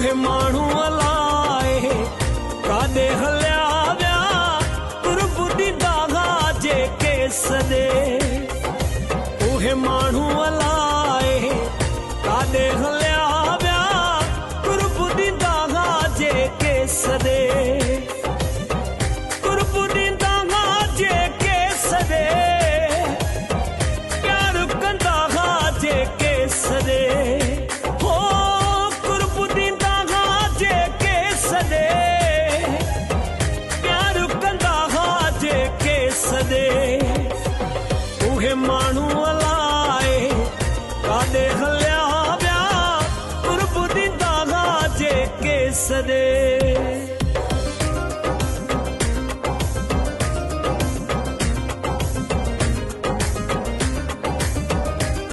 उहे माण्हू अलाए काॾे हलिया विया गुरबुदी दागा जेके सॾे उहे माण्हू अलाए काॾे हलिया